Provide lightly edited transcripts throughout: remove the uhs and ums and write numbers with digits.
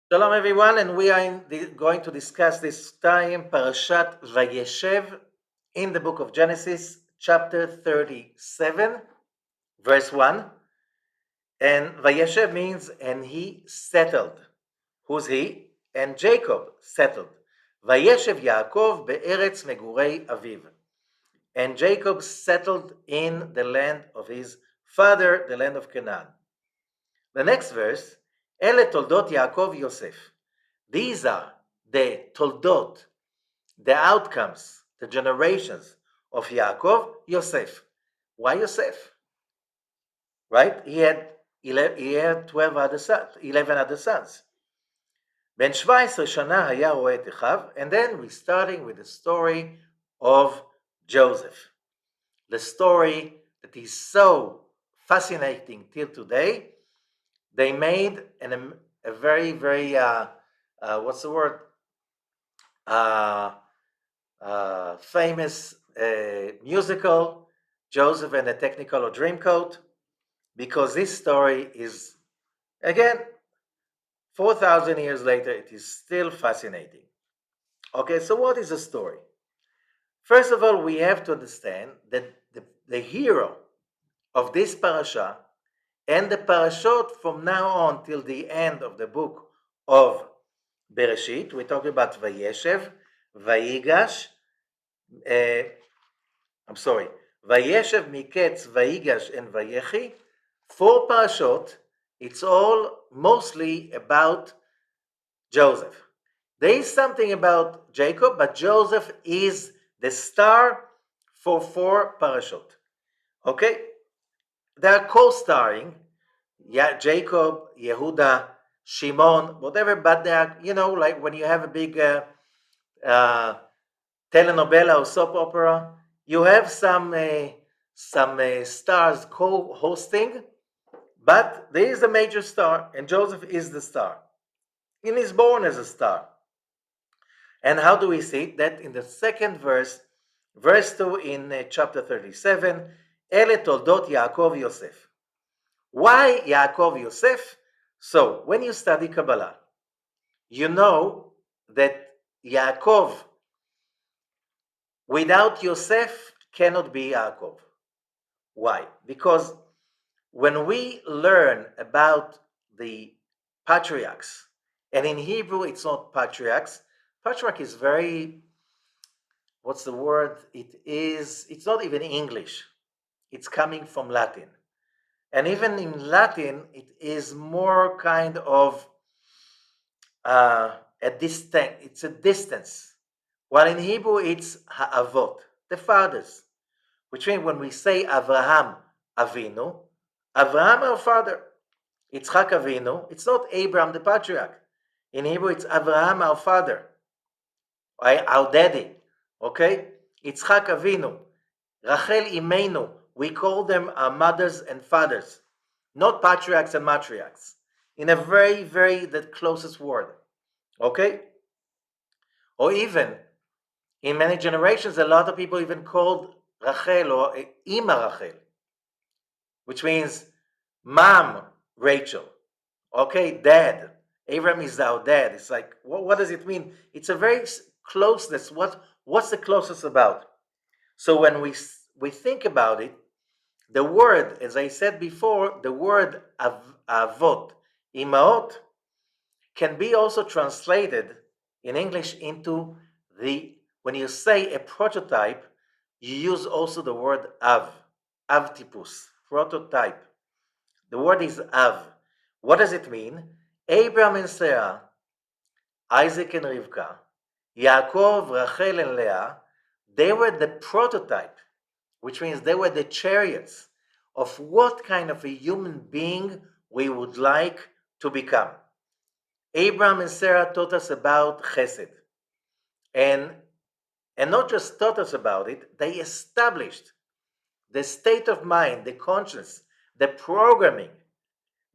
Shalom everyone, and we are going to discuss this time Parashat VaYeshev in the book of Genesis, chapter 37, verse 1. And VaYeshev means, and he settled. Who's he? And Jacob settled. VaYeshev Yaakov be'eretz megurei aviv. And Jacob settled in the land of his father, the land of Canaan. The next verse, Ele toldot Yaakov Yosef. These are the toldot, the outcomes, the generations of Yaakov, Yosef. Why Yosef? Right? He had 11 other sons. Ben 17 שנה היה רואה את אחיו, and then we're starting with the story of Joseph. The story that is so fascinating till today. They made a very, very, what's the word? Famous musical, Joseph and the Technicolor Dreamcoat, because this story is, again, 4,000 years later, it is still fascinating. Okay, so what is the story? First of all, we have to understand that the hero of this parasha and the parashot from now on till the end of the book of Bereshit, we're talking about Vayeshev, Vayigash, Vayeshev, Miketz, Vayigash, and Vayechi. 4 parashot, it's all mostly about Joseph. There is something about Jacob, but Joseph is the star for 4 parashot. Okay? They are co-starring, Jacob, Yehuda, Shimon, whatever, but they are, like when you have a big telenovela or soap opera, you have some stars co-hosting, but there is a major star, and Joseph is the star. He is born as a star. And how do we see it? That in the second verse 2 in chapter 37, Ele toldot Yaakov Yosef. Why Yaakov Yosef? So, when you study Kabbalah, you know that Yaakov without Yosef cannot be Yaakov. Why? Because when we learn about the patriarchs, and in Hebrew it's not patriarchs, patriarch is very, what's the word? It's not even English. It's coming from Latin. And even in Latin, it is more kind of a distance. It's a distance. While in Hebrew, it's ha'avot, the fathers. Which means when we say Avraham Avinu, Avraham our father, Yitzchak Avinu, it's not Abraham the patriarch. In Hebrew, it's Avraham our father, our daddy. Okay? Yitzchak Avinu, Rachel Imenu, we call them our mothers and fathers, not patriarchs and matriarchs, in a very, very, the closest word. Okay? Or even, in many generations, a lot of people even called Rachel or Ima Rachel, which means mom Rachel. Okay, dad. Abraham is our dad. It's like, what does it mean? It's a very closeness. What's the closest about? So when we think about it, the word, as I said before, the word avot, imaot, can be also translated in English into when you say a prototype, you use also the word avtipus, prototype. The word is av. What does it mean? Abraham and Sarah, Isaac and Rivka, Yaakov, Rachel and Leah, they were the prototype, which means they were the chariots of what kind of a human being we would like to become. Abraham and Sarah taught us about chesed. And not just taught us about it, they established the state of mind, the conscience, the programming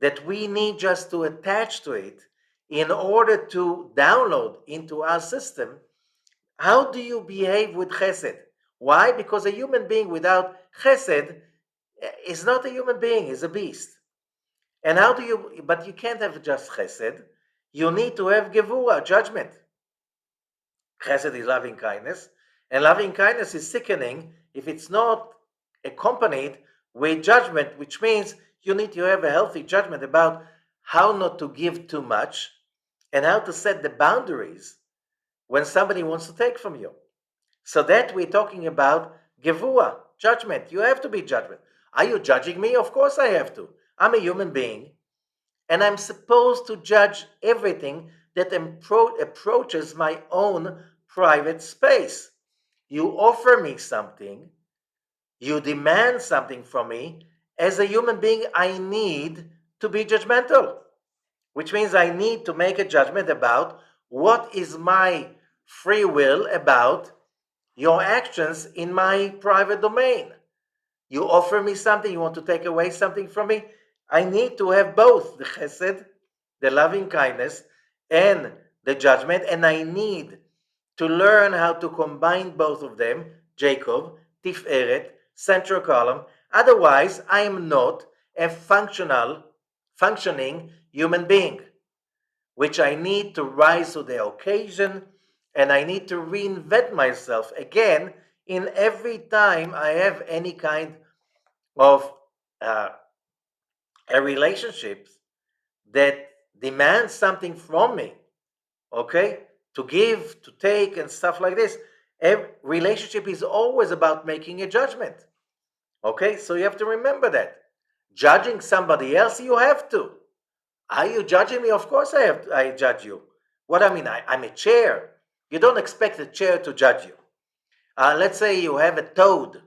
that we need just to attach to it in order to download into our system. How do you behave with chesed? Why? Because a human being without chesed is not a human being, is a beast. And but you can't have just chesed. you need to have gevura, judgment. Chesed is loving kindness, and loving kindness is sickening if it's not accompanied with judgment, which means you need to have a healthy judgment about how not to give too much and how to set the boundaries when somebody wants to take from you. So that we're talking about gevura, judgment. You have to be judgment. Are you judging me? Of course I have to. I'm a human being, and I'm supposed to judge everything that approaches my own private space. You offer me something, you demand something from me. As a human being, I need to be judgmental, which means I need to make a judgment about what is my free will about your actions in my private domain. You offer me something, you want to take away something from me. I need to have both the chesed, the loving kindness, and the judgment, and I need to learn how to combine both of them, Jacob, Tiferet, central column. Otherwise, I am not a functioning human being, which I need to rise to the occasion, and I need to reinvent myself again in every time I have any kind of a relationship that demands something from me, okay? To give, to take, and stuff like this. Every relationship is always about making a judgment, okay? So you have to remember that. Judging somebody else, you have to. Are you judging me? Of course I judge you. What I mean, I'm a chair. You don't expect a chair to judge you. Let's say you have a toad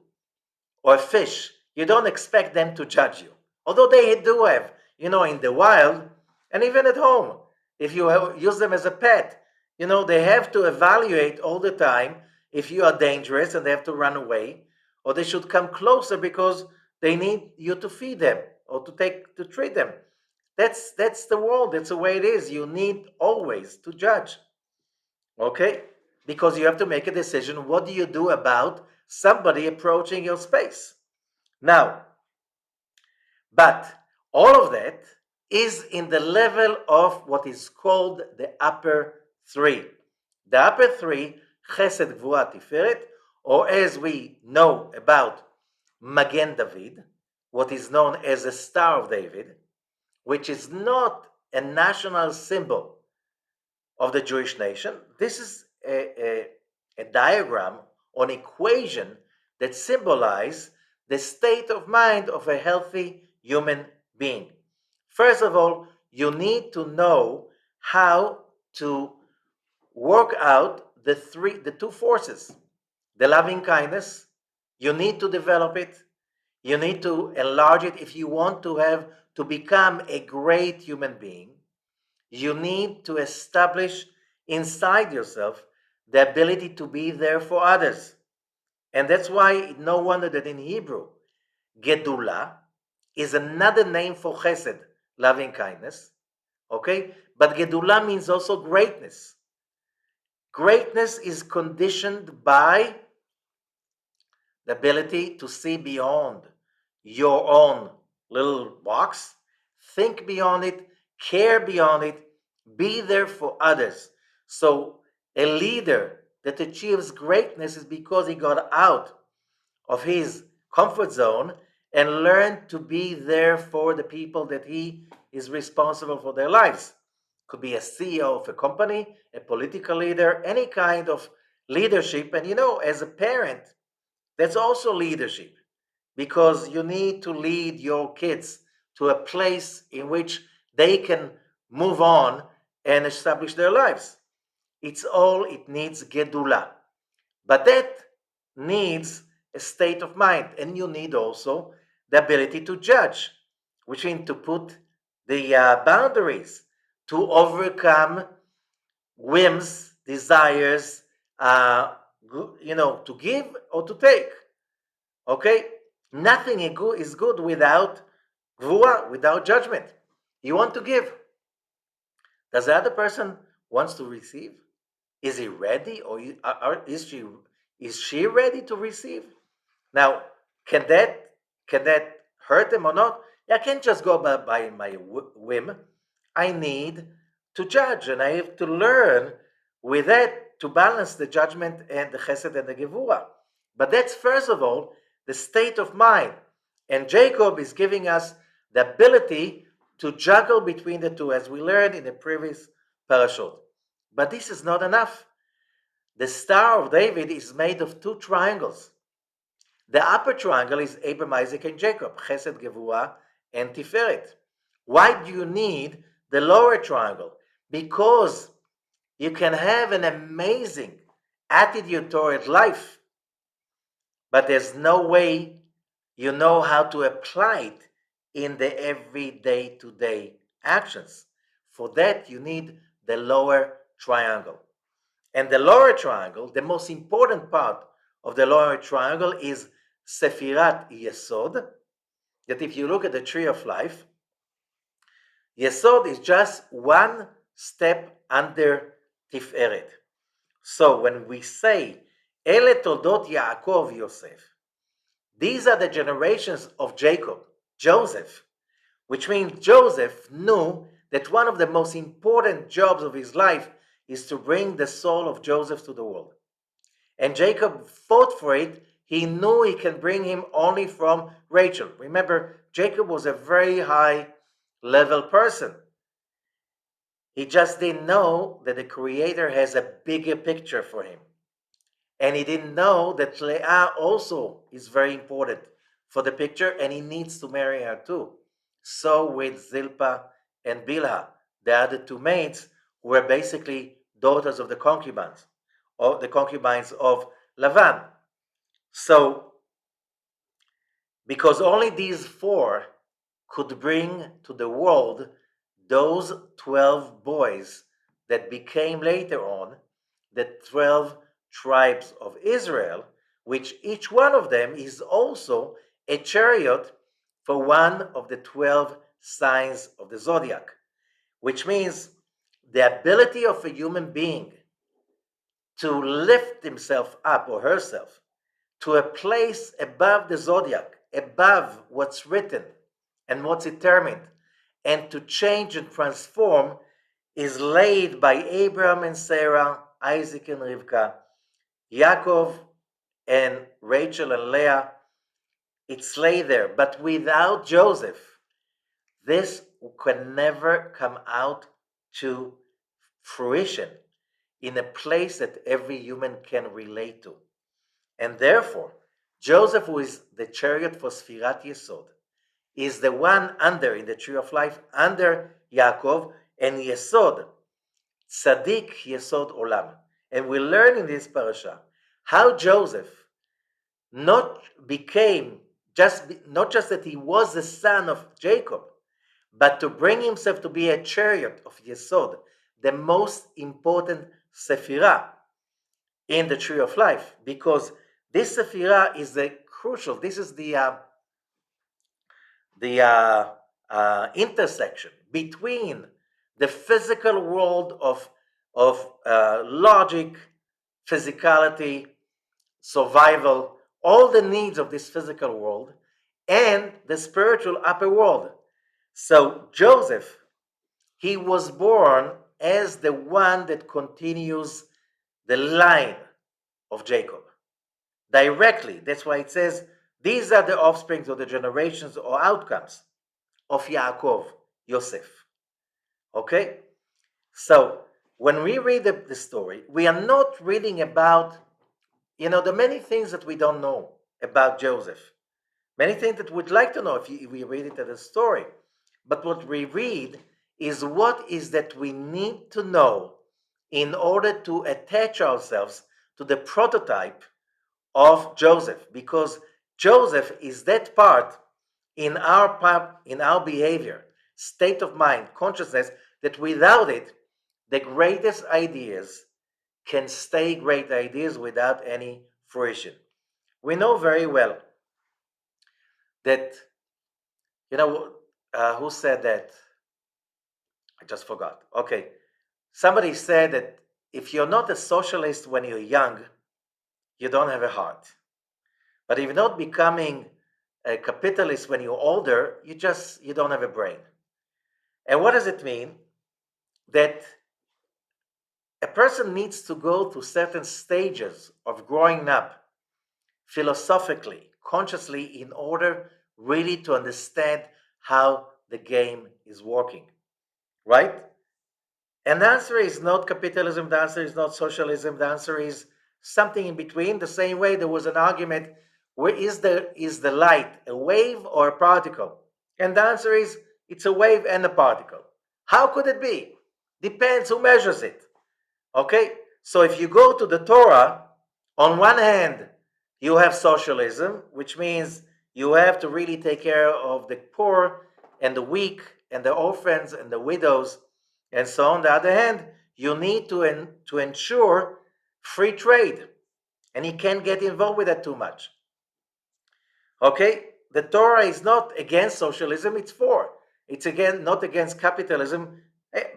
or a fish. You don't expect them to judge you. Although they do have, in the wild and even at home, if you use them as a pet, they have to evaluate all the time if you are dangerous and they have to run away, or they should come closer because they need you to feed them or to treat them. That's the world. That's the way it is. You need always to judge, okay? Because you have to make a decision. What do you do about somebody approaching your space? Now, but all of that is in the level of what is called the upper three. The upper three, Chesed, Gvura, Tiferet, or as we know about Magen David, what is known as the Star of David, which is not a national symbol of the Jewish nation. This is a diagram or an equation that symbolizes the state of mind of a healthy human being. First of all, you need to know how to work out the two forces. The loving kindness, you need to develop it. You need to enlarge it if you want to become a great human being. You need to establish inside yourself the ability to be there for others. And that's why no wonder that in Hebrew, Gedula is another name for chesed, loving kindness. Okay? But Gedula means also greatness. Greatness is conditioned by the ability to see beyond your own little box, think beyond it, care beyond it, be there for others. So, a leader that achieves greatness is because he got out of his comfort zone and learned to be there for the people that he is responsible for their lives. Could be a CEO of a company, a political leader, any kind of leadership. And as a parent, that's also leadership because you need to lead your kids to a place in which they can move on and establish their lives. It needs gedula. But that needs a state of mind. And you need also the ability to judge, which means to put the boundaries, to overcome whims, desires, to give or to take. Okay? Nothing is good without gvura, without judgment. You want to give. Does the other person wants to receive? Is he ready, or is she ready to receive? Now, can that hurt him or not? I can't just go by my whim. I need to judge, and I have to learn with that to balance the judgment and the chesed and the gevura. But that's first of all the state of mind. And Jacob is giving us the ability to juggle between the two, as we learned in the previous parashot. But this is not enough. The Star of David is made of two triangles. The upper triangle is Abraham, Isaac, and Jacob, Chesed, Gevurah, and Tiferet. Why do you need the lower triangle? Because you can have an amazing attitude toward life, but there's no way you know how to apply it in the everyday to day actions. For that, you need the lower triangle. And the lower triangle, the most important part of the lower triangle is Sefirat Yesod, that if you look at the tree of life, Yesod is just one step under Tiferet. So when we say, Ele Toldot Yaakov Yosef, these are the generations of Jacob, Joseph, which means Joseph knew that one of the most important jobs of his life is to bring the soul of Joseph to the world. And Jacob fought for it. He knew he can bring him only from Rachel. Remember, Jacob was a very high level person. He just didn't know that the Creator has a bigger picture for him. And he didn't know that Leah also is very important for the picture, and he needs to marry her too. So with Zilpah and Bilhah, the other two maids, who were basically daughters of the concubines of Lavan. So, because only these four could bring to the world those 12 boys that became later on the 12 tribes of Israel, which each one of them is also a chariot for one of the 12 signs of the zodiac, which means the ability of a human being to lift himself up or herself to a place above the zodiac, above what's written and what's determined, and to change and transform is laid by Abraham and Sarah, Isaac and Rivka, Yaakov and Rachel and Leah. It's laid there. But without Joseph, this can never come out to fruition in a place that every human can relate to. And therefore, Joseph, who is the chariot for Sfirat Yesod, is the one under, in the tree of life, under Yaakov, and Yesod, Tzaddik Yesod Olam. And we learn in this parasha how Joseph not just that he was the son of Jacob, but to bring himself to be a chariot of Yesod, the most important Sephirah in the tree of life, because this Sephirah is the crucial. This is the intersection between the physical world of logic, physicality, survival, all the needs of this physical world, and the spiritual upper world. So Joseph, he was born as the one that continues the line of Jacob directly. That's why it says these are the offsprings or the generations or outcomes of Yaakov, Yosef. Okay? So when we read the story, we are not reading about, the many things that we don't know about Joseph. Many things that we'd like to know if we read it as a story. But what we read is what is that we need to know in order to attach ourselves to the prototype of Joseph, because Joseph is that part in our behavior, state of mind, consciousness, that without it, the greatest ideas can stay great ideas without any fruition. We know very well that, who said that? I just forgot. Okay. Somebody said that if you're not a socialist when you're young, you don't have a heart. But if you're not becoming a capitalist when you're older, you don't have a brain. And what does it mean? that a person needs to go through certain stages of growing up philosophically, consciously, in order really to understand how the game is working, right? And the answer is not capitalism, the answer is not socialism, the answer is something in between. The same way there was an argument, where is the light a wave or a particle? And the answer is it's a wave and a particle. How could it be? Depends who measures it. Okay? So if you go to the Torah, on one hand, you have socialism, which means you have to really take care of the poor and the weak and the orphans and the widows and so on. The other hand, you need to ensure free trade, and you can't get involved with that too much. Okay? The Torah is not against socialism, it's for. It's again not against capitalism,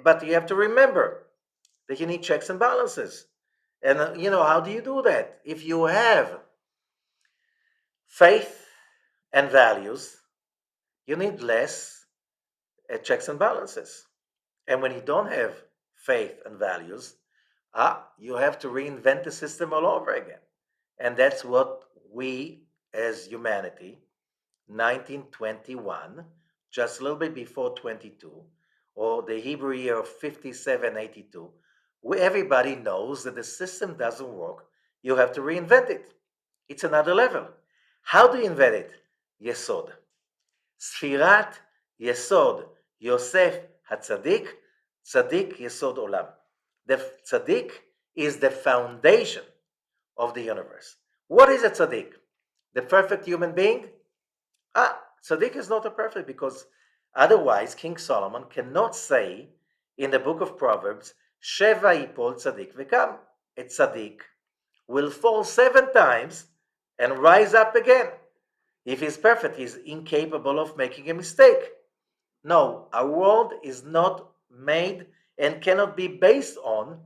but you have to remember that you need checks and balances. And how do you do that? If you have faith and values, you need less checks and balances. And when you don't have faith and values, you have to reinvent the system all over again. And that's what we as humanity, 1921, just a little bit before 22, or the Hebrew year of 5782, where everybody knows that the system doesn't work. You have to reinvent it. It's another level. How do you invent it? Yesod. Sfirat Yesod Yosef HaTzadik, Tzadik Yesod Olam. The Tzadik is the foundation of the universe. What is a Tzadik? The perfect human being? Tzaddik is not a perfect, because otherwise King Solomon cannot say in the book of Proverbs, Sheva yipol tzaddik vekam. A tzaddik will fall 7 times and rise up again. If he's perfect, he's incapable of making a mistake. No, our world is not made and cannot be based on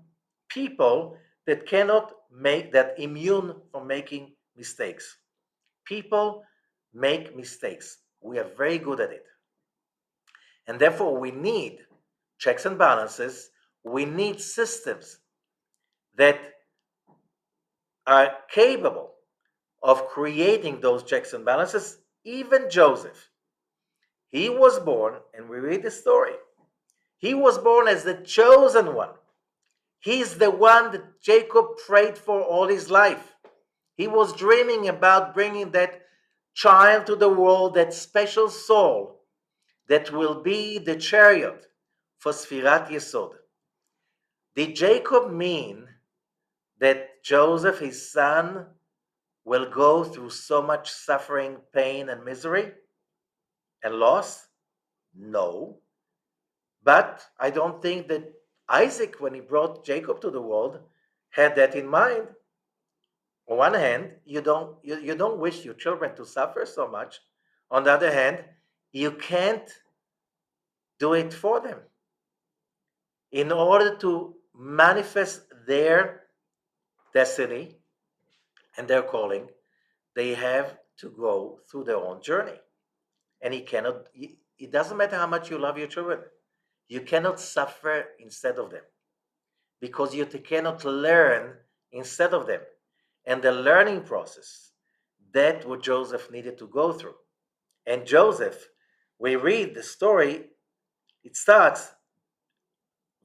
people that cannot make that immune from making mistakes. People make mistakes. We are very good at it. And therefore, we need checks and balances. We need systems that are capable of creating those checks and balances. Even Joseph, he was born, and we read the story, he was born as the chosen one. He's the one that Jacob prayed for all his life. He was dreaming about bringing that child to the world, that special soul that will be the chariot for Sfirat Yesod. Did Jacob mean that Joseph, his son, will go through so much suffering, pain, and misery and loss? No. But I don't think that Isaac, when he brought Jacob to the world, had that in mind. On one hand, you don't wish your children to suffer so much. On the other hand, you can't do it for them. In order to manifest their destiny and their calling, they have to go through their own journey. And it doesn't matter how much you love your children, you cannot suffer instead of them, because you cannot learn instead of them. And the learning process, that's what Joseph needed to go through. And Joseph, we read the story, it starts,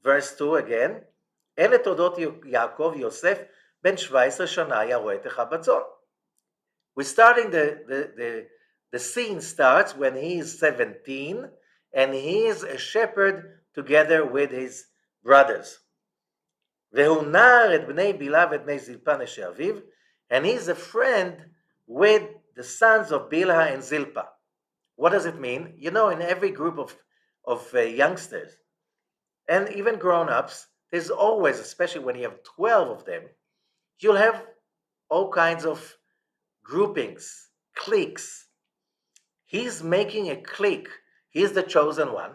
verse 2 again, אלה תולדות יעקב יוסף בן 17 שנה היה רועה את החבצון. We're starting the scene starts when he is 17 and he is a shepherd together with his brothers. והוא נער את בני בלהה ואת בני זלפה נשי אביו, and he is a friend with the sons of Bilhah and Zilpah. What does it mean? In every group of youngsters, and even grown-ups, there's always, especially when you have 12 of them, you'll have all kinds of groupings, cliques. He's making a clique. He's the chosen one.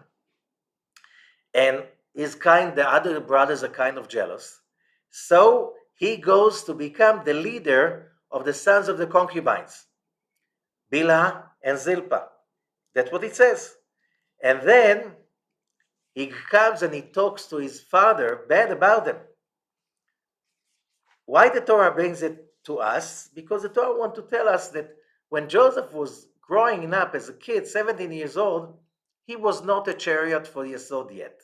And the other brothers are kind of jealous. So he goes to become the leader of the sons of the concubines, Bilhah and Zilpah. That's what it says. And then he comes and he talks to his father bad about them. Why the Torah brings it to us? Because the Torah wants to tell us that when Joseph was growing up as a kid, 17 years old, he was not a chariot for Yesod yet.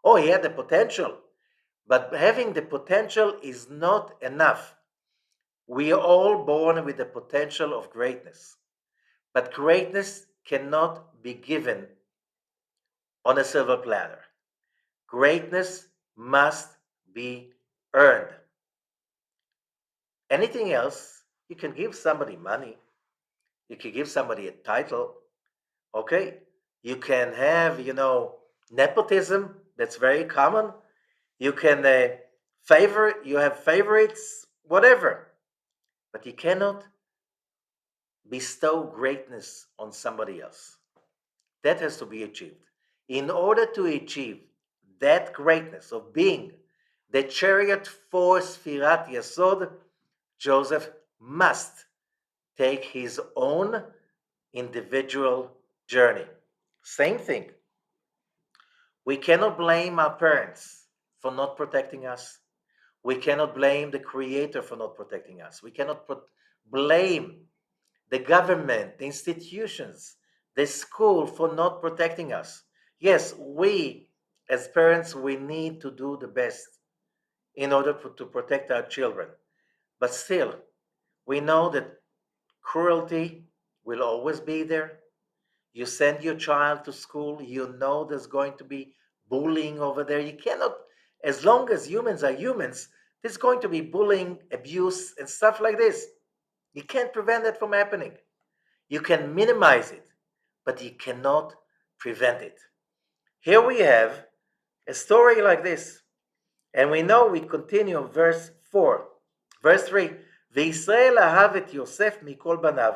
Oh, he had the potential, but having the potential is not enough. We are all born with the potential of greatness, but greatness cannot be given on a silver platter. Greatness must be earned. Anything else, you can give somebody money, you can give somebody a title, okay? You can have, nepotism, that's very common. You can you have favorites, whatever. But you cannot bestow greatness on somebody else. That has to be achieved. In order to achieve that greatness of being the chariot for Sfirat Yesod, Joseph must take his own individual journey. Same thing. We cannot blame our parents for not protecting us. We cannot blame the Creator for not protecting us. We cannot blame the government, the institutions, the school for not protecting us. Yes, we as parents, we need to do the best in order to protect our children. But still, we know that cruelty will always be there. You send your child to school, you know there's going to be bullying over there. You cannot, as long as humans are humans, there's going to be bullying, abuse, and stuff like this. You can't prevent that from happening. You can minimize it, but you cannot prevent it. Here we have a story like this, and we know we continue on verse 4. Verse 3, וישראל אהב את יוסף מכל בניו,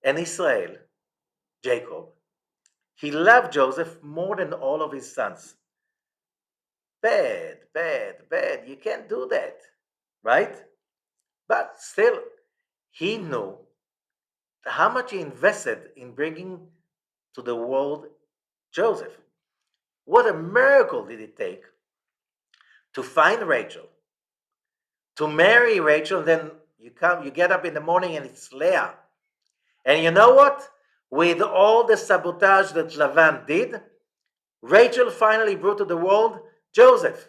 and Israel, Jacob, he loved Joseph more than all of his sons. Bad, bad, bad. You can't do that, right? But still, he knew how much he invested in bringing to the world Joseph. What a miracle did it take to find Rachel, to marry Rachel, then you get up in the morning and it's Leah. And you know what? With all the sabotage that Lavan did, Rachel finally brought to the world Joseph,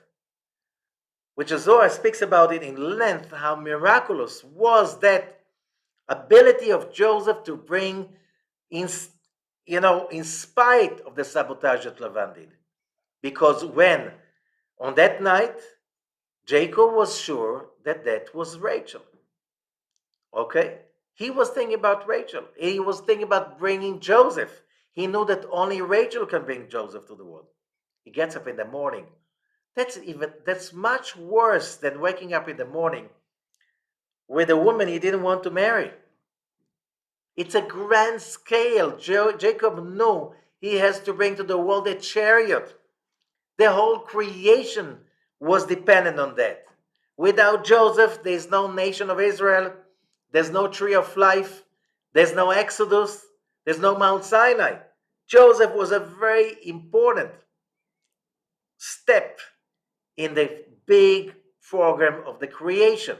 which Zohar speaks about it in length, how miraculous was that ability of Joseph to bring in spite of the sabotage that Lavan did. Because when, on that night, Jacob was sure that was Rachel. Okay? He was thinking about Rachel. He was thinking about bringing Joseph. He knew that only Rachel can bring Joseph to the world. He gets up in the morning. That's much worse than waking up in the morning with a woman he didn't want to marry. It's a grand scale. Jacob knew he has to bring to the world a chariot. The whole creation was dependent on that. Without Joseph, there's no nation of Israel. There's no tree of life. There's no Exodus. There's no Mount Sinai. Joseph was a very important step in the big program of the creation.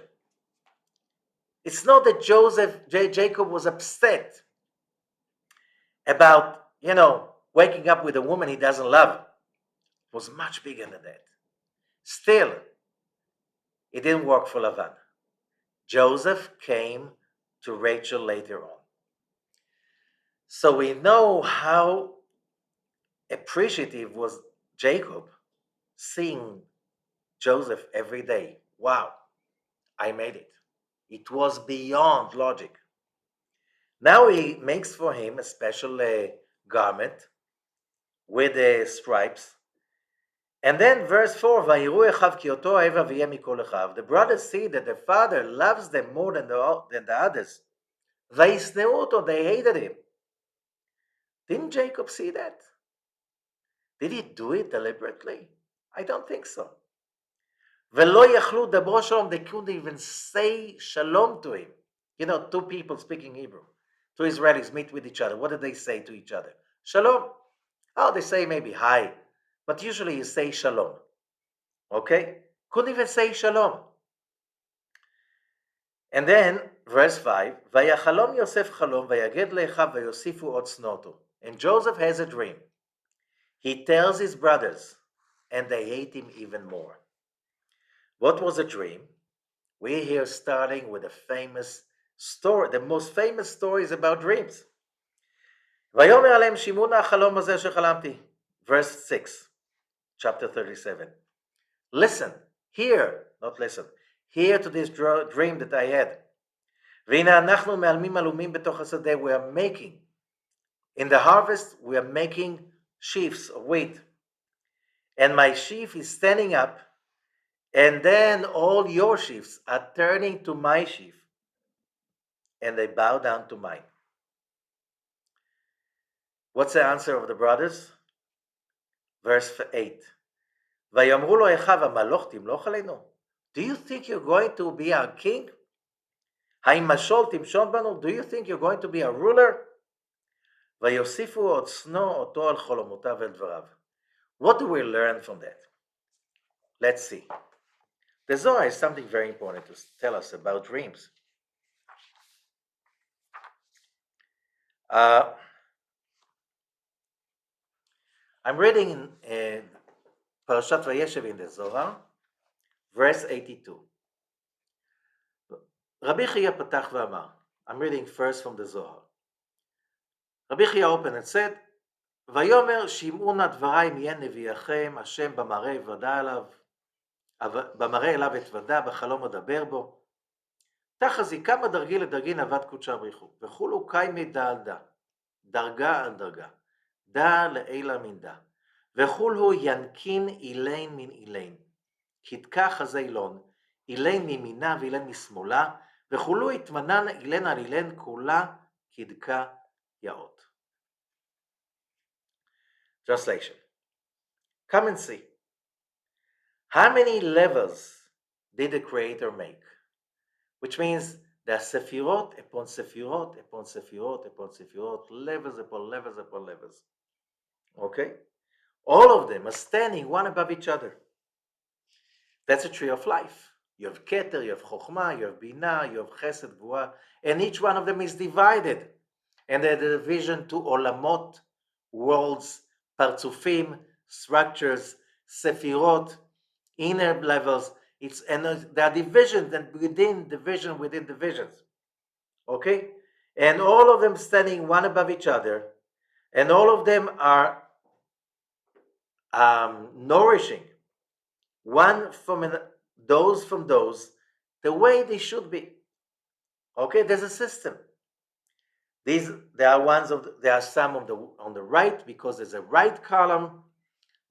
It's not that Jacob was upset about, waking up with a woman he doesn't love. It was much bigger than that. Still, it didn't work for Lavan. Joseph came to Rachel later on. So we know how appreciative was Jacob seeing Joseph every day. Wow, I made it. It was beyond logic. Now he makes for him a special garment with the stripes. And then verse 4, the brothers see that the father loves them more than the others. They hated him. Didn't Jacob see that? Did he do it deliberately? I don't think so. They couldn't even say shalom to him. Two people speaking Hebrew, two Israelis meet with each other. What did they say to each other? Shalom. Oh, they say maybe hi. but usually you say shalom. Okay? Couldn't even say shalom. And then, verse 5, Vayachalom Yosef chalom, vayaged lechav, vayosifu od snoto. And Joseph has a dream. He tells his brothers, and they hate him even more. What was the dream? We're here starting with a famous story, the most famous stories about dreams. Vayomer alem shimuna chalom hazeh shechalamti. Verse 6, chapter 37. Listen, hear, not listen, hear to this dream that I had. והנה אנחנו מעלמים עלומים בתוך השדה. We are making, in the harvest, we are making sheaves of wheat. And my sheaf is standing up, and then all your sheaves are turning to my sheaf, and they bow down to mine. What's the answer of the brothers? Verse 8. ויאמרו לו אחיו, המלוך תמלוך עלינו? Do you think you're going to be our king? האם משול תמשול בנו? Do you think you're going to be a ruler? ויוסיפו עוד שנו אותו על חלומותיו ועל דבריו. What do we learn from that? Let's see. The Zohar has something very important to tell us about dreams. I'm reading in Parashat VaYeshev in the Zohar, verse 82. Rabbi Chia פתח ואמר, I'm reading first from the Zohar. Rabbi Chia opened and said, ויאמר שמעו נא דברי מי נביאכם, השם במראה אליו אתוודע, בחלום אדבר בו. תחזי כמה דרגי לדרגי נאוות קודשה בריחו, וכולו קיימי דע על דע, דרגה על דרגה, דע לעילה מן דע, וכולו ינקין אילן מן אילן, כתקה חזה אילון, אילן מימינה ואילן משמאלה, וכולו התמנן אילן על אילן כולה כדקה יאות. Translation. Come and see. How many levels did the Creator make? Which means there are sefirot upon sefirot upon sefirot upon sefirot, levels upon levels upon levels. Okay? All of them are standing one above each other. That's a tree of life. You have Keter, you have Chokhmah, you have Binah, you have Chesed, Gvura, and each one of them is divided. And they're the division to Olamot, worlds, Partsufim, structures, Sefirot, inner levels. And there are divisions and within divisions. Okay? And all of them standing one above each other, and all of them are nourishing one from those the way they should be. Okay, there's a system. There are some on the right, because there's a right column.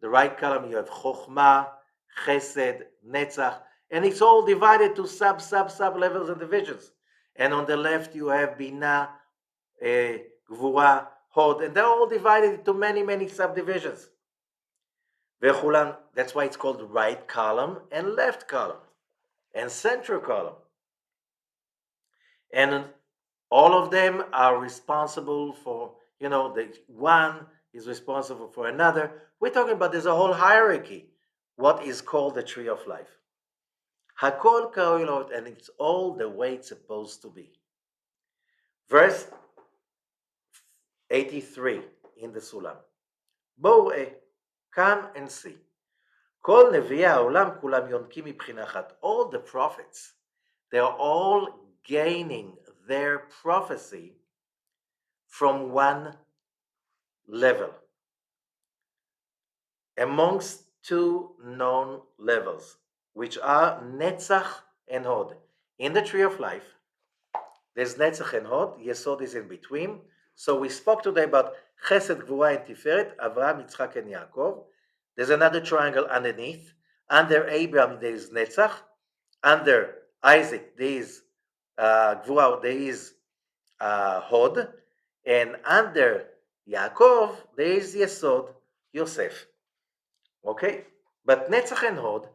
The right column you have Chokhmah, Chesed, Netzach, and it's all divided to sub levels and divisions. And on the left you have Binah, Gvura, Hod, and they're all divided into many subdivisions. That's why it's called right column and left column and central column. And all of them are responsible for, the one is responsible for another. We're talking about there's a whole hierarchy, what is called the tree of life. Hakol Kaolot, and it's all the way it's supposed to be. Verse 83 in the Sulam. Bo'e, come and see. Kol Nevi'ei Ha'olam kulam yonkim mibchina achat. All the prophets, they're all gaining their prophecy from one level, amongst two known levels, which are Netzach and Hod. In the tree of life, there's Netzach and Hod. Yesod is in between. So we spoke today about Chesed, Gvura, and Tiferet, Avraham, Yitzchak, and Yaakov. There's another triangle underneath. Under Abraham, there is Netzach. Under Isaac, there is Gvura, there is Hod. And under Yaakov, there is Yesod, Yosef. Okay? But Netzach and Hod,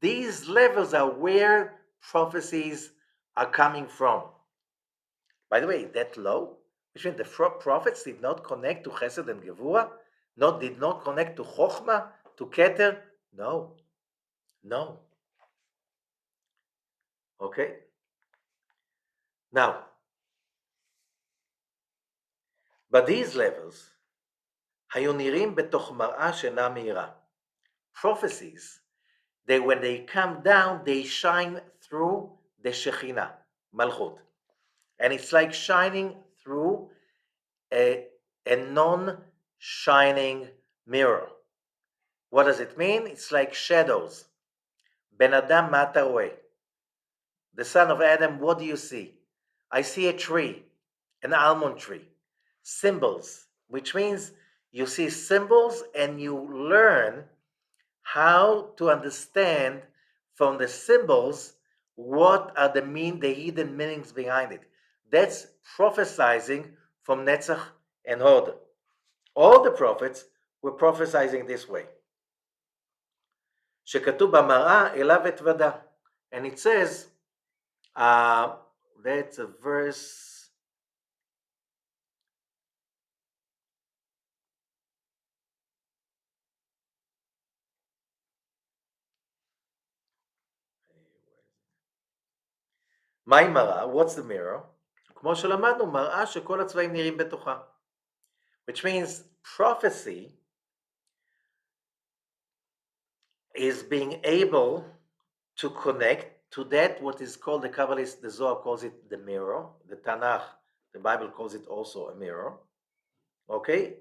these levels are where prophecies are coming from. By the way, that low, which means the prophets did not connect to Chesed and Gevura, did not connect to Chokhmah, to Keter? No. No. Okay? Now, but these levels, היו נראים בתוך מראה שאינה מאירה. Prophecies, when they come down, they shine through the Shekhinah, Malchut. And it's like shining through a non-shining mirror. What does it mean? It's like shadows. Ben Adam mata roeh. The son of Adam, what do you see? I see a tree, an almond tree. Symbols, which means you see symbols and you learn how to understand from the symbols what are the hidden meanings behind it. That's prophesying from Netzach and Hod. All the prophets were prophesying this way. שכתוב במראה אליו אתוודה. And it says, that's a verse, מהי מראה? What's the mirror? כמו שלמדנו, מראה שכל הצבעים נראים בתוכה. Which means prophecy is being able to connect to that what is called, the Kabbalist, the Zohar calls it the mirror, the Tanakh, the Bible calls it also a mirror. Okay?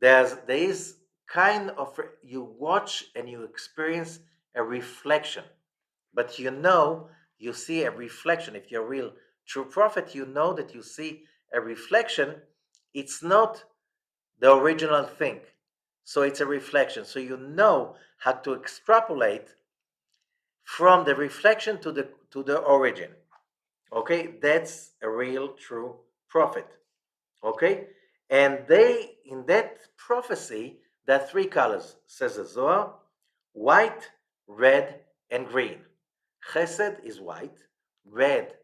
There is kind of, you watch and you experience a reflection, but you see a reflection. If you're a real true prophet, you know that you see a reflection. It's not the original thing. So it's a reflection. So you know how to extrapolate from the reflection to the origin. Okay, that's a real true prophet. Okay, and in that prophecy, there are three colors, says the Zohar: white, red, and green. Chesed is white, red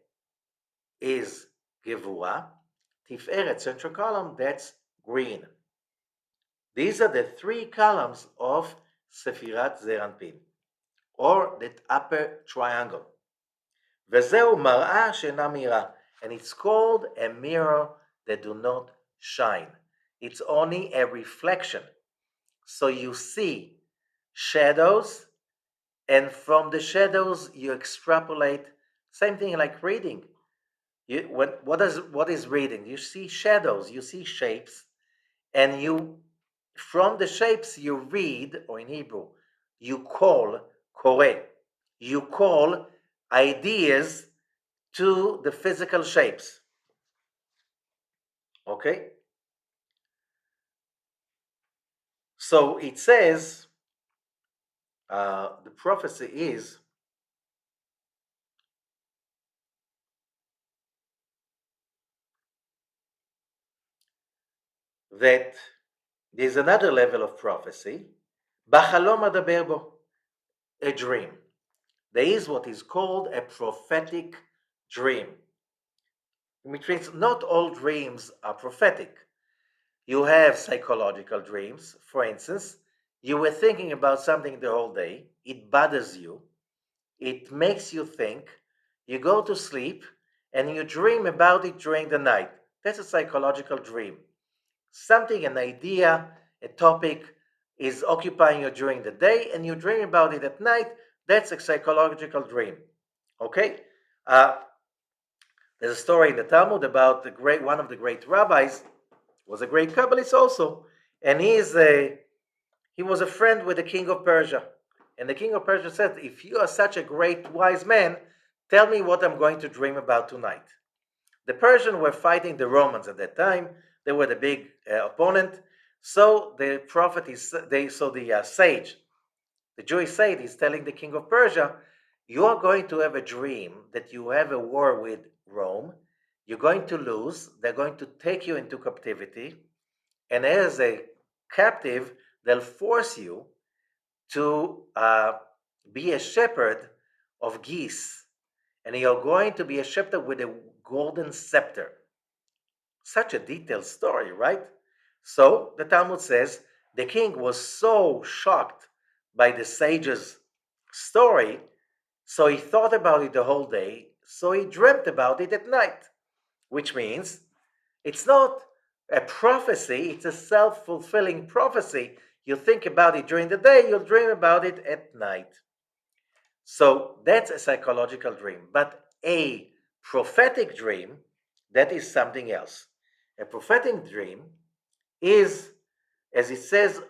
is Gevurah, Tiferet, central column, that's green. These are the three columns of Sefirat Zeir Anpin, or that upper triangle. וזהו מראה שאינה מאירה, and it's called a mirror that do not shine. It's only a reflection. So you see shadows, and from the shadows you extrapolate. Same thing like reading. What is reading? You see shadows, you see shapes, and from the shapes you read, or in Hebrew, you call koreh. You call ideas to the physical shapes. Okay? So it says, the prophecy is that there's another level of prophecy, בחלום אדבר בו, a dream. There is what is called a prophetic dream, which means not all dreams are prophetic. You have psychological dreams. For instance, you were thinking about something the whole day, it bothers you, it makes you think, you go to sleep, and you dream about it during the night. That's a psychological dream. Something, an idea, a topic is occupying you during the day, and you dream about it at night. That's a psychological dream. Okay? There's a story in the Talmud about one of the great rabbis, was a great Kabbalist also, and he was a friend with the king of Persia. And the king of Persia said, if you are such a great wise man, tell me what I'm going to dream about tonight. The Persians were fighting the Romans at that time. They were the big opponent. So the sage, the Jewish sage, is telling the king of Persia, you are going to have a dream that you have a war with Rome. You're going to lose. They're going to take you into captivity. And as a captive, they'll force you to be a shepherd of geese. And you're going to be a shepherd with a golden scepter. Such a detailed story, right? So the Talmud says, the king was so shocked by the sage's story, so he thought about it the whole day, so he dreamt about it at night, which means it's not a prophecy, it's a self-fulfilling prophecy. You think about it during the day, you'll dream about it at night. So that's a psychological dream. But a prophetic dream, that is something else. A prophetic dream is, as it says,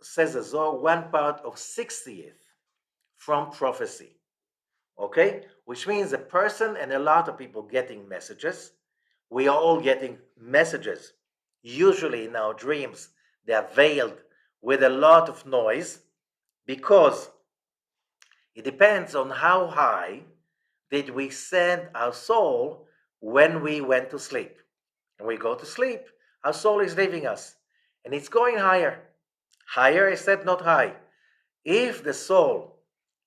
says a Zohar, 1 part of 60th from prophecy. Okay? Which means a person and a lot of people getting messages. We are all getting messages. Usually in our dreams, they are veiled with a lot of noise because it depends on how high did we send our soul when we went to sleep. And we go to sleep, our soul is leaving us. And it's going higher. Higher, I said, not high. If the soul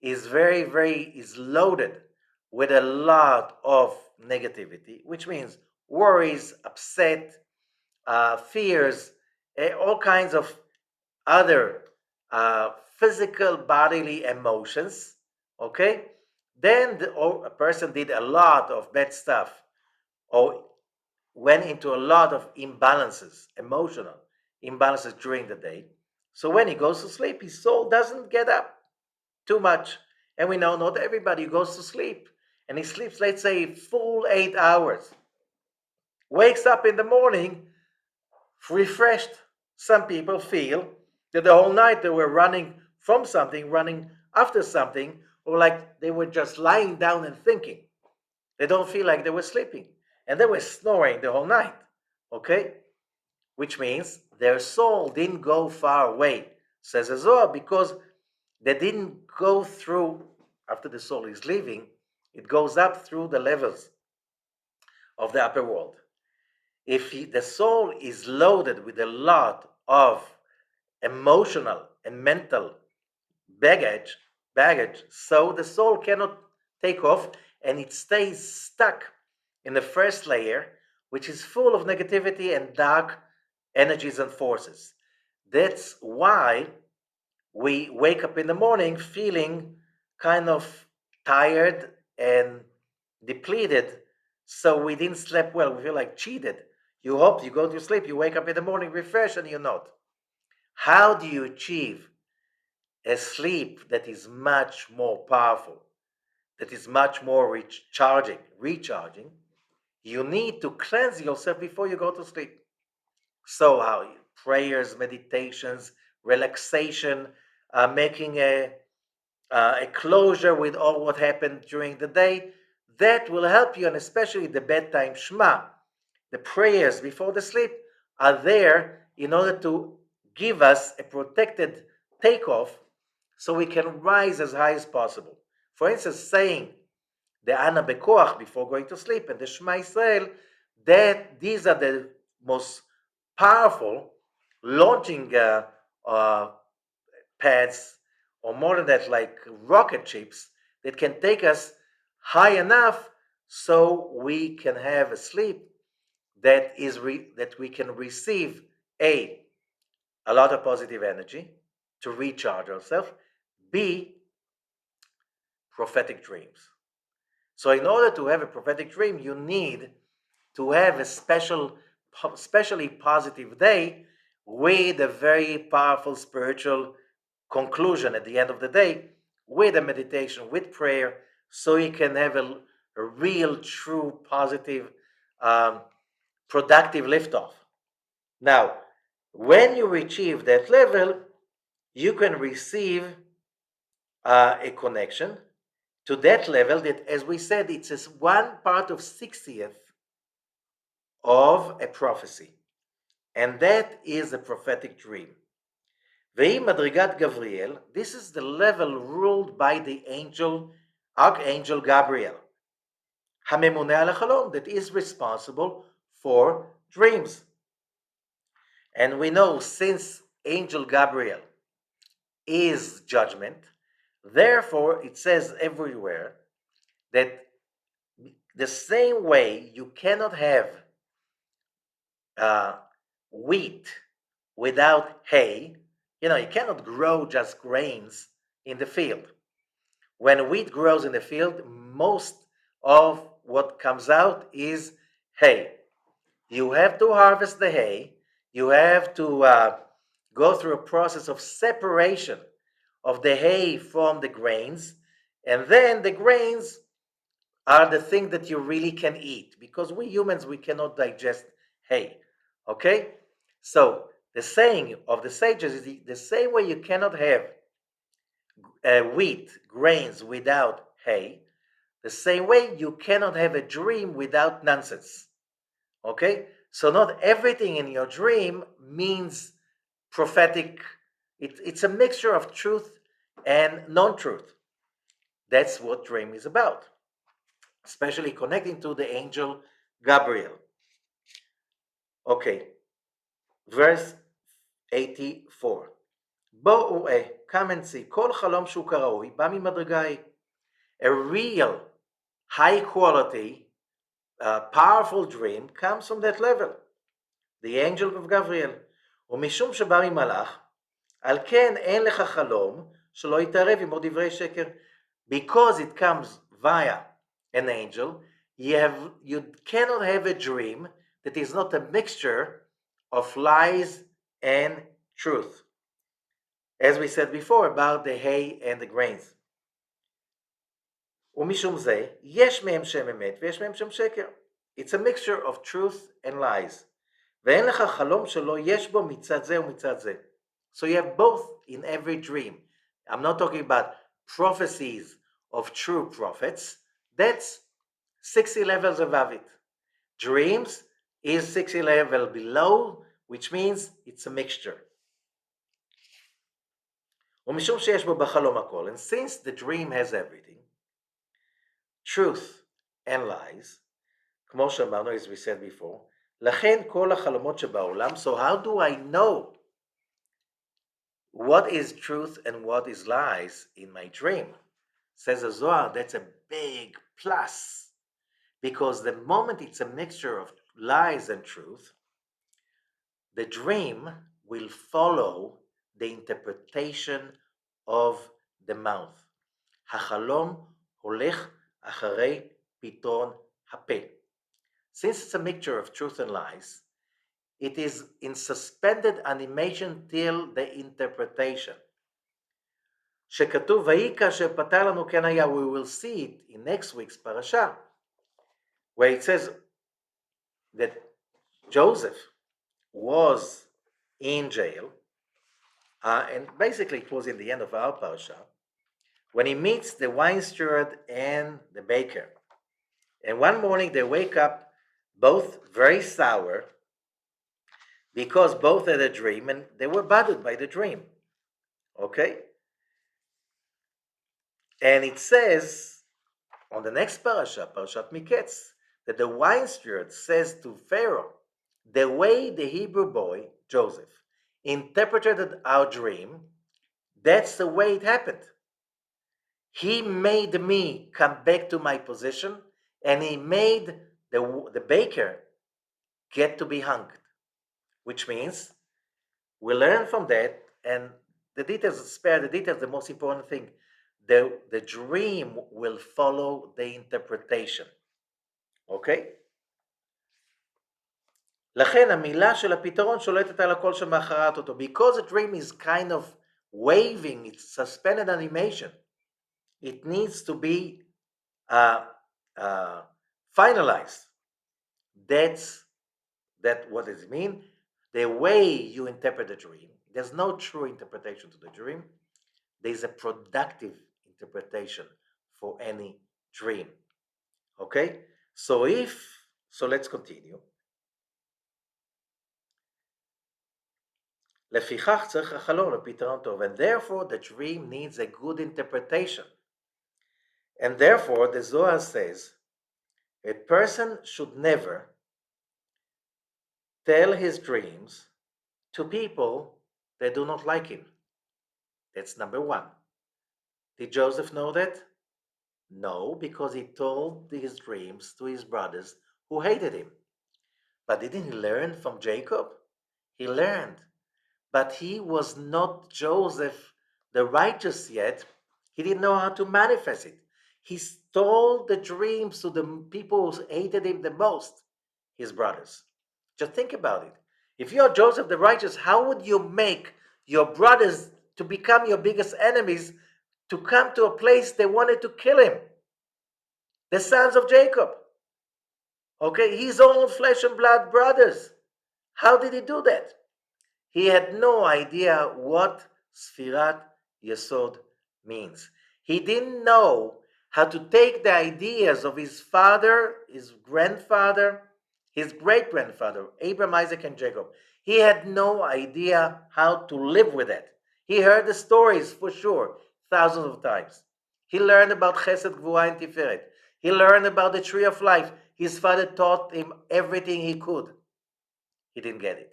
is is loaded with a lot of negativity, which means worries, upset, fears, all kinds of other physical bodily emotions, okay, then a person did a lot of bad stuff or went into a lot of imbalances, emotional imbalances during the day. So when he goes to sleep, his soul doesn't get up too much. And we know not everybody goes to sleep and he sleeps, let's say, full 8 hours, wakes up in the morning refreshed. Some people feel that the whole night they were running from something, running after something, or like they were just lying down and thinking. They don't feel like they were sleeping. And they were snoring the whole night. Okay? Which means their soul didn't go far away, says the Zohar, because they didn't go through, after the soul is leaving, it goes up through the levels of the upper world. If the soul is loaded with a lot of emotional and mental baggage, so the soul cannot take off and it stays stuck in the first layer, which is full of negativity and dark energies and forces. That's why we wake up in the morning feeling kind of tired and depleted, so we didn't sleep well. We feel like cheated. You hope you go to sleep, you wake up in the morning refreshed, and you're not. How do you achieve a sleep that is much more powerful, that is much more recharging? You need to cleanse yourself before you go to sleep. So how prayers, meditations, relaxation, making a closure with all what happened during the day, that will help you, and especially the bedtime Shema, the prayers before the sleep, are there in order to give us a protected takeoff so we can rise as high as possible. For instance, saying the Ana Bekoach before going to sleep and the Shema Israel, that these are the most powerful launching uh, pads, or more than that, like rocket ships that can take us high enough so we can have a sleep that that we can receive a lot of positive energy to recharge ourselves, b, prophetic dreams. So in order to have a prophetic dream, you need to have a especially positive day with a very powerful spiritual conclusion at the end of the day, with a meditation, with prayer, so you can have a real, true, positive, productive liftoff. Now, when you achieve that level, you can receive a connection to that level that, as we said, it's just 1 part of 60th of a prophecy. And that is a prophetic dream. Vehi Madrigat Gavriel, this is the level ruled by the Archangel Gabriel, Hamemune al Chalom, that is responsible for dreams. And we know, since Angel Gabriel is judgment, therefore it says everywhere that the same way you cannot have wheat without hay, you cannot grow just grains in the field. When wheat grows in the field, most of what comes out is hay. You have to harvest the hay. You have to go through a process of separation of the hay from the grains, and then the grains are the thing that you really can eat, because we humans, we cannot digest hay. Okay? So the saying of the sages is the same way you cannot have wheat, grains without hay, the same way you cannot have a dream without nonsense. Okay? So not everything in your dream means prophetic. It's a mixture of truth and non-truth. That's what dream is about, especially connecting to the angel Gabriel. Okay, verse 84. בואו come and see, כל חלום שהוא כראוי בא ממדרגה היא. A real, high quality, powerful dream comes from that level. The angel of Gabriel. ומשום שבא ממלאך, על כן אין לך חלום שלא יתערב עמו דברי שקר. Because it comes via an angel, you cannot have a dream that is not a mixture of lies and truth. As we said before about the hay and the grains. ומשום זה, יש מהם שם אמת ויש מהם שם שקר. It's a mixture of truth and lies. ואין לך חלום שלא יש בו מצד זה ומצד זה. So you have both in every dream. I'm not talking about prophecies of true prophets. That's 60 levels above it. Dreams is 60 levels below, which means it's a mixture. ומשום שיש בו בחלום הכל, and since the dream has everything, truth and lies, כמו שאמרנו, as we said before, לכן כל החלומות שבעולם, so how do I know what is truth and what is lies in my dream? Says the Zohar, that's a big plus, because the moment it's a mixture of lies and truth, the dream will follow the interpretation of the mouth. החלום הולך אחרי פתרון הפה. Since it's a mixture of truth and lies, it is in suspended animation till the interpretation. שכתוב, ויהי כאשר פתר לנו כן היה, we will see it in next week's parasha, where it says that Joseph was in jail, and basically it was in the end of our parasha, when he meets the wine steward and the baker. And one morning they wake up both very sour, because both had a dream and they were bothered by the dream. Okay? And it says on the next parasha, Parashat Miketz, that the wine steward says to Pharaoh, the way the Hebrew boy, Joseph, interpreted our dream, that's the way it happened. He made me come back to my position, and he made the baker get to be hung. Which means we learn from that, and the details, spare the details, the most important thing, the dream will follow the interpretation. Okay? לכן המילה של הפתרון שולטת על הכל שמאחרת אותו. Because a dream is kind of waving, it's suspended animation, it needs to be finalized. What does it mean? The way you interpret the dream, there's no true interpretation to the dream. There's a productive interpretation for any dream. Okay? So let's continue. לפיכך צריך החלום לפתרון טוב, and therefore the dream needs a good interpretation. And therefore the Zohar says, a person should never tell his dreams to people that do not like him. That's number one. Did Joseph know that? No, because he told his dreams to his brothers who hated him. But didn't he learn from Jacob? He learned but he was not Joseph the righteous yet. He didn't know how to manifest it. He stole the dreams to the people who hated him the most, his brothers. Just think about it. If you're Joseph the righteous, how would you make your brothers to become your biggest enemies, to come to a place they wanted to kill him? The sons of Jacob. Okay, his own flesh and blood brothers. How did he do that? He had no idea what Sfirat Yesod means. He didn't know how to take the ideas of his father, his grandfather, his great grandfather, Abraham, Isaac, and Jacob. He had no idea how to live with it. He heard the stories for sure, thousands of times. He learned about Chesed, Gvura, and Tiferet. He learned about the tree of life. His father taught him everything he could. He didn't get it.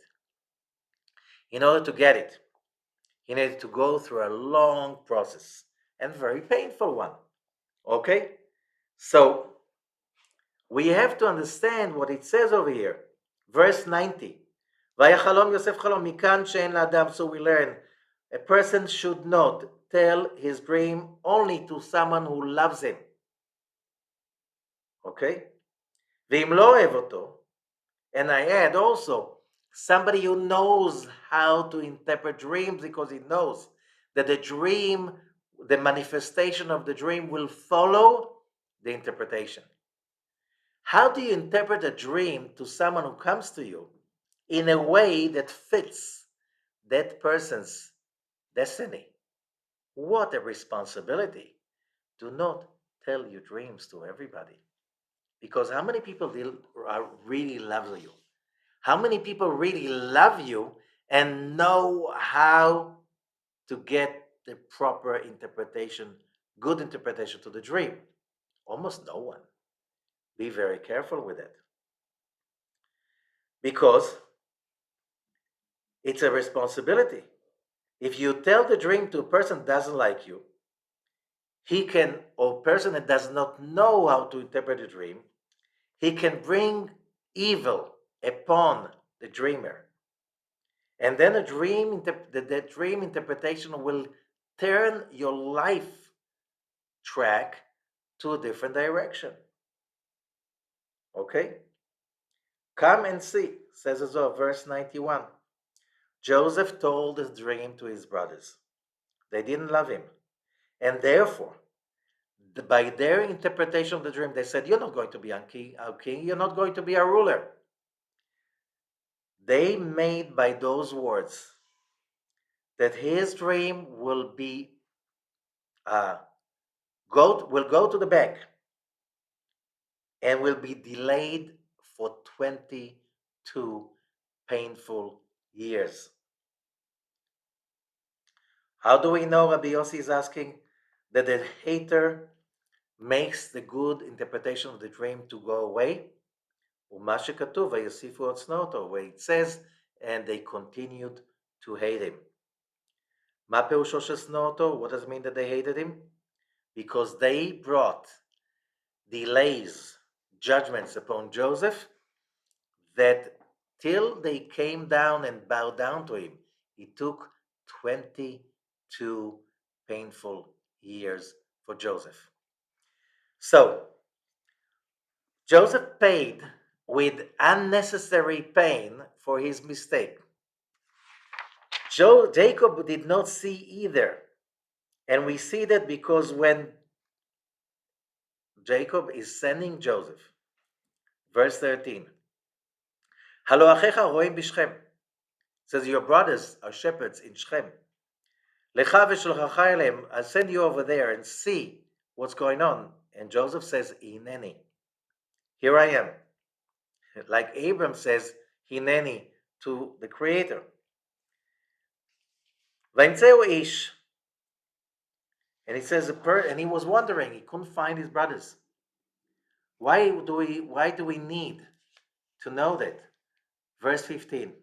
In order to get it, he needed to go through a long process and very painful one. Okay? So we have to understand what it says over here. Verse 90. Vayachalom Yosef chalom mikan she'en la'adam. So we learn a person should not tell his dream only to someone who loves him. Okay? Ve'im lo ohev oto. And I add also, somebody who knows how to interpret dreams, because he knows that the dream, the manifestation of the dream will follow the interpretation. How do you interpret a dream to someone who comes to you in a way that fits that person's destiny? What a responsibility. Do not tell your dreams to everybody. Because how many people really love you? How many people really love you and know how to get the proper interpretation, good interpretation to the dream? Almost no one. Be very careful with it. Because it's a responsibility. If you tell the dream to a person that doesn't like you, or person that does not know how to interpret a dream, he can bring evil upon the dreamer. And then the dream interpretation will turn your life track to a different direction. Okay? Come and see, says the Zohar, verse 91. Joseph told his dream to his brothers. They didn't love him. And therefore, by their interpretation of the dream, they said, you're not going to be our king, you're not going to be our ruler. They made by those words that his dream will go to the bank and will be delayed for 22 painful years. How do we know, Rabbi Yossi is asking, that the hater makes the good interpretation of the dream to go away? Where it says, and they continued to hate him. What does it mean that they hated him? Because they brought delays, judgments upon Joseph, that till they came down and bowed down to him, it took 22 painful years for Joseph. So, Joseph paid with unnecessary pain for his mistake. Jacob did not see either. And we see that because when Jacob is sending Joseph, verse 13, Halo achecha roim b'Shechem, says your brothers are shepherds in Shechem. Lecha v'sholchacha eleim, I'll send you over there and see what's going on. And Joseph says, Hineni, here I am. Like Abram says, Hineni, to the Creator. V'imtzeu ish, and he says, and he was wondering, he couldn't find his brothers. Why do we need to know that? Verse 15.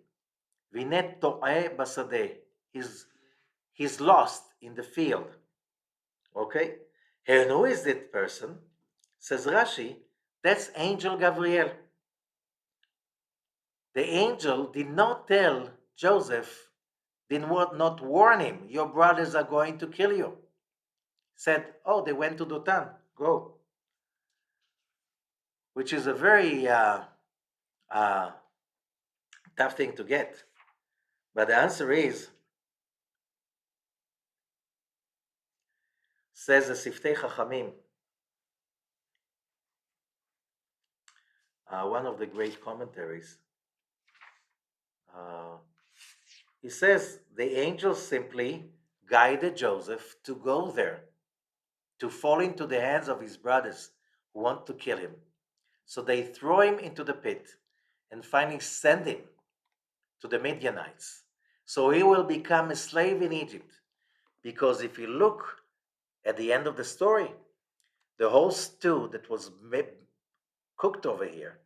Vinet to'eh basadeh. He's lost in the field. Okay? And who is that person? Says Rashi, that's Angel Gabriel. The angel did not tell Joseph did not warn him, your brothers are going to kill you. Said, oh, they went to Dotan, go. Which is a very tough thing to get. But the answer is, says the Siftei Chachamim, one of the great commentaries, he says the angels simply guided Joseph to go there, to fall into the hands of his brothers who want to kill him. So they throw him into the pit and finally send him to the Midianites. So he will become a slave in Egypt. Because if you look at the end of the story, the whole stew that was cooked over here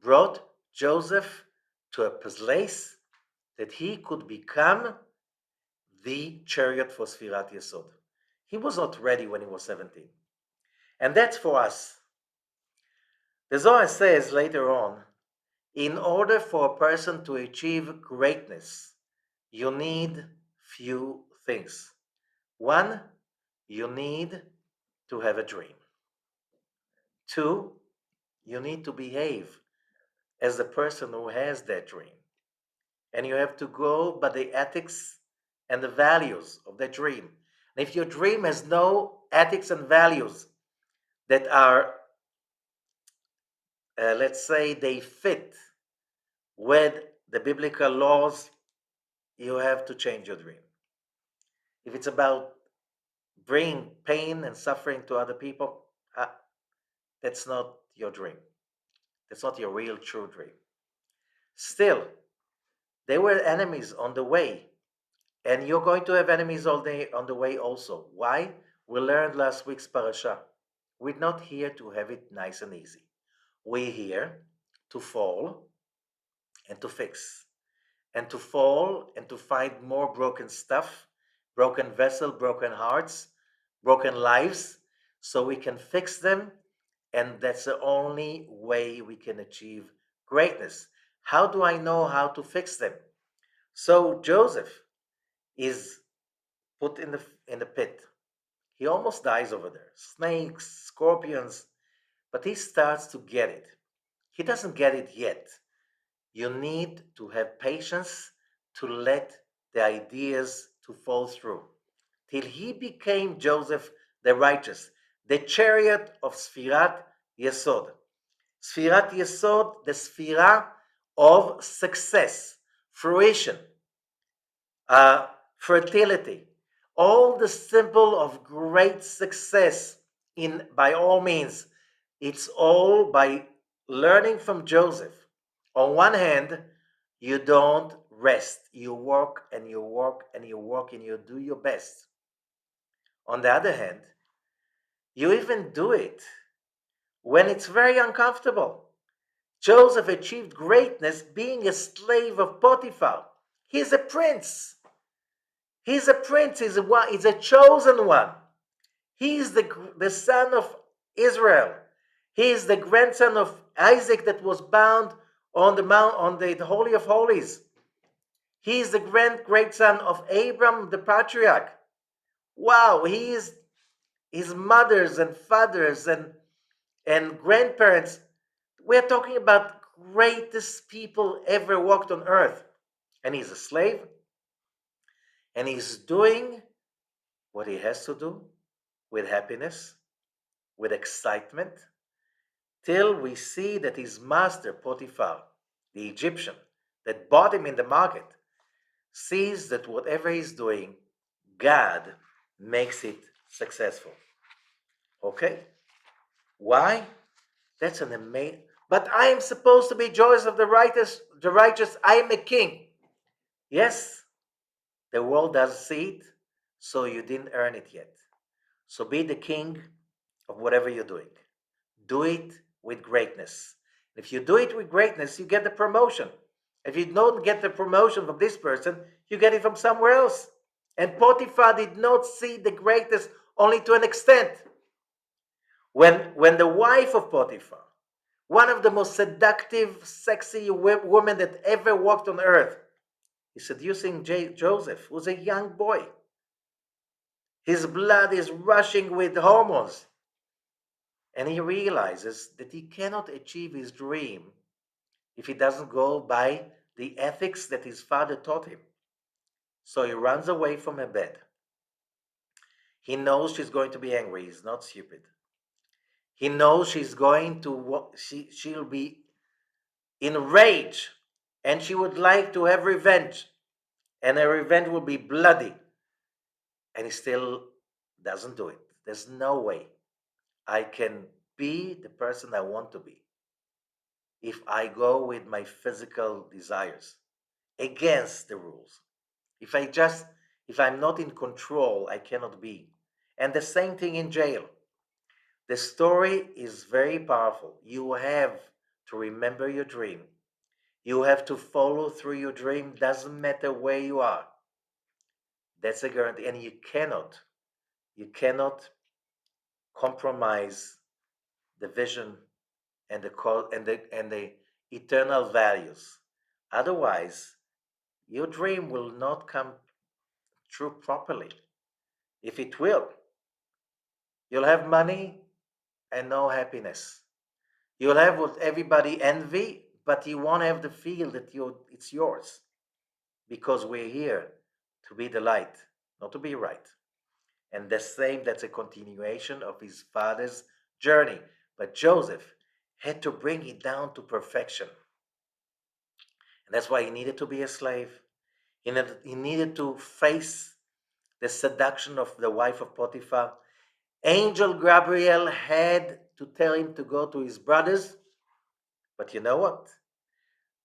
brought Joseph to a place that he could become the chariot for Sfirat Yesod. He was not ready when he was 17. And that's for us. The Zohar says later on, in order for a person to achieve greatness, you need few things. One, you need to have a dream. Two, you need to behave as the person who has that dream. And you have to go by the ethics and the values of that dream. And if your dream has no ethics and values that are, let's say, they fit with the biblical laws, you have to change your dream. If it's about bringing pain and suffering to other people, that's not your dream. That's not your real true dream. Still, there were enemies on the way, and you're going to have enemies all day on the way also. Why? We learned last week's parasha. We're not here to have it nice and easy. We're here to fall and to fix, and to fall and to find more broken stuff, broken vessel, broken hearts, broken lives, so we can fix them. And that's the only way we can achieve greatness. How do I know how to fix them? So Joseph is put in the pit. He almost dies over there. Snakes, scorpions, but he starts to get it. He doesn't get it yet. You need to have patience to let the ideas to fall through. Till he became Joseph the righteous, the chariot of Sfirat Yesod. Sfirat Yesod, the Sfira of success, fruition, fertility, all the symbol of great success by all means. It's all by learning from Joseph. On one hand, you don't rest. You work and you work and you work and you do your best. On the other hand, you even do it when it's very uncomfortable. Joseph achieved greatness being a slave of Potiphar. He's a prince. He's a prince. He's a chosen one. He's the son of Israel. He is the grandson of Isaac that was bound on the mount, on the Holy of Holies. He is the great son of Abram, the patriarch. Wow, he is his mothers and fathers and grandparents. We're talking about greatest people ever walked on earth. And he's a slave. And he's doing what he has to do with happiness, with excitement, till we see that his master, Potiphar, the Egyptian, that bought him in the market, sees that whatever he's doing, God makes it successful. Okay? Why? That's an amazing... But I am supposed to be joyous of the righteous. I am a king. Yes, the world does see it, so you didn't earn it yet. So be the king of whatever you're doing. Do it with greatness. If you do it with greatness, you get the promotion. If you don't get the promotion from this person, you get it from somewhere else. And Potiphar did not see the greatness only to an extent. When the wife of Potiphar, one of the most seductive, sexy women that ever walked on earth, He's seducing Joseph, who's a young boy. His blood is rushing with hormones. And he realizes that he cannot achieve his dream if he doesn't go by the ethics that his father taught him. So he runs away from her bed. He knows she's going to be angry. He's not stupid. He knows she'll be enraged and she would like to have revenge. And her revenge will be bloody. And he still doesn't do it. There's no way I can be the person I want to be if I go with my physical desires against the rules. If I'm not in control, I cannot be. And the same thing in jail. The story is very powerful. You have to remember your dream. You have to follow through your dream. Doesn't matter where you are. That's a guarantee. And you cannot compromise the vision and the eternal values. Otherwise, your dream will not come true properly. If it will, you'll have money and no happiness. You'll have what everybody envy, but you won't have the feel that it's yours. Because we're here to be the light, not to be right. And that's a continuation of his father's journey. But Joseph had to bring it down to perfection. And that's why he needed to be a slave. He needed to face the seduction of the wife of Potiphar. Angel Gabriel had to tell him to go to his brothers. But you know what?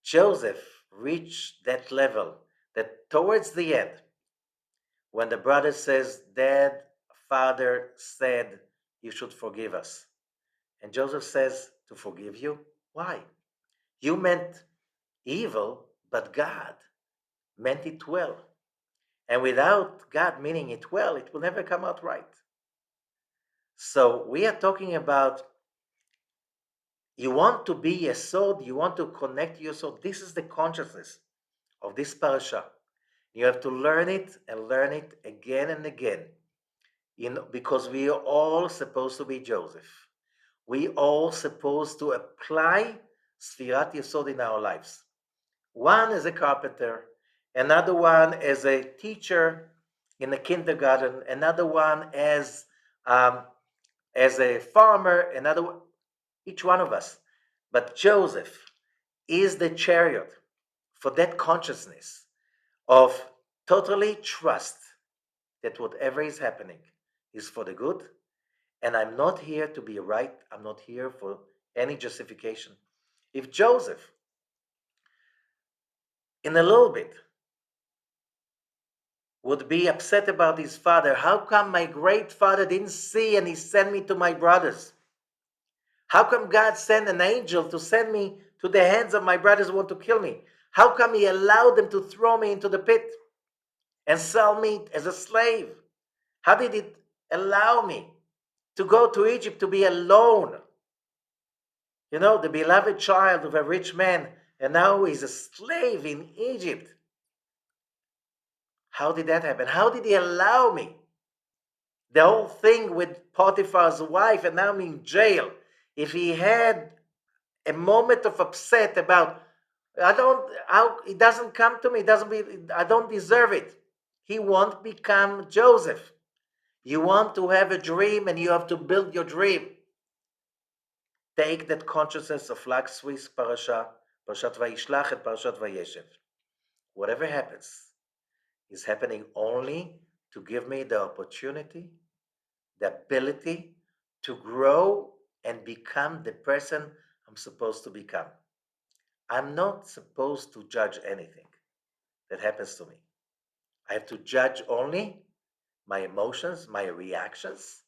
Joseph reached that level that towards the end, when the brother says, Dad, Father said you should forgive us. And Joseph says, to forgive you? Why? You meant evil, but God meant it well. And without God meaning it well, it will never come out right. So we are talking about you want to be a sword, you want to connect your soul. This is the consciousness of this parasha. You have to learn it and learn it again and again. Because we are all supposed to be Joseph. We all supposed to apply Sfirat Yesod in our lives. One as a carpenter, another one as a teacher in a kindergarten, another one as a farmer, another one, each one of us. But Joseph is the chariot for that consciousness of totally trust that whatever is happening is for the good. And I'm not here to be right. I'm not here for any justification. If Joseph, in a little bit, would be upset about his father, how come my great father didn't see and he sent me to my brothers? How come God sent an angel to send me to the hands of my brothers who want to kill me? How come he allowed them to throw me into the pit and sell me as a slave? How did it allow me to go to Egypt to be alone? You know, the beloved child of a rich man, and now he's a slave in Egypt. How did that happen? How did he allow me? The whole thing with Potiphar's wife, and now I'm in jail. If he had a moment of upset about, it doesn't come to me, I don't deserve it. He won't become Joseph. You want to have a dream and you have to build your dream. Take that consciousness of like Swiss Parashat VaYishlach and Parashat VaYeshev. Whatever happens is happening only to give me the opportunity, the ability to grow and become the person I'm supposed to become. I'm not supposed to judge anything that happens to me. I have to judge only my emotions, my reactions,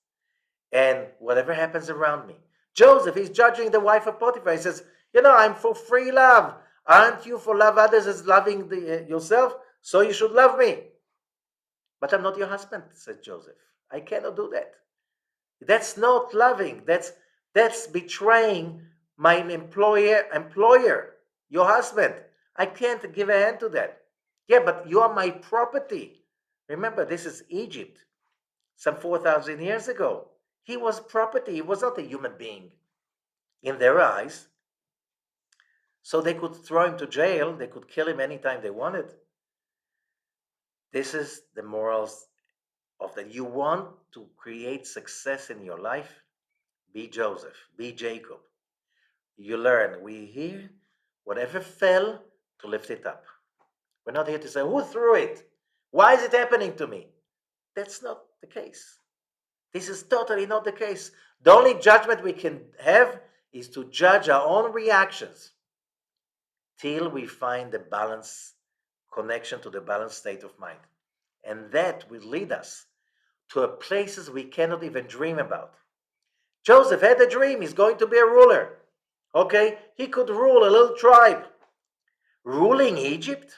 and whatever happens around me. Joseph is judging the wife of Potiphar. He says, I'm for free love. Aren't you for love others as loving yourself? So you should love me. But I'm not your husband, said Joseph. I cannot do that. That's not loving. That's betraying my employer, your husband. I can't give a hand to that. Yeah, but you are my property. Remember, this is Egypt, some 4,000 years ago. He was property, he was not a human being in their eyes. So they could throw him to jail, they could kill him anytime they wanted. This is the morals of that. You want to create success in your life? Be Joseph, be Jacob. You learn. We here, whatever fell, to lift it up. We're not here to say, who threw it? Why is it happening to me? That's not the case. This is totally not the case. The only judgment we can have is to judge our own reactions till we find the balance connection to the balanced state of mind. And that will lead us to places we cannot even dream about. Joseph had a dream. He's going to be a ruler. Okay? He could rule a little tribe. Ruling Egypt,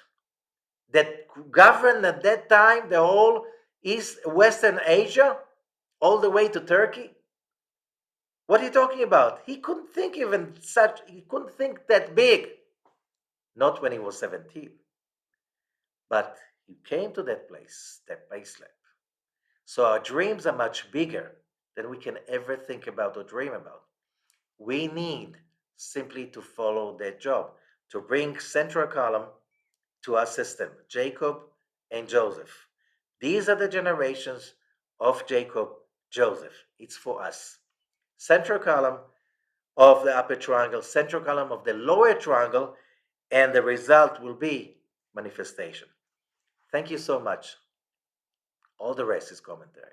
that governed at that time the whole Western Asia, all the way to Turkey. What are you talking about? He couldn't think he couldn't think that big. Not when he was 17. But he came to that place step by step. So our dreams are much bigger than we can ever think about or dream about. We need simply to follow that job, to bring central column to our system, Jacob and Joseph. These are the generations of Jacob, Joseph. It's for us. Central column of the upper triangle, central column of the lower triangle, and the result will be manifestation. Thank you so much. All the rest is commentary.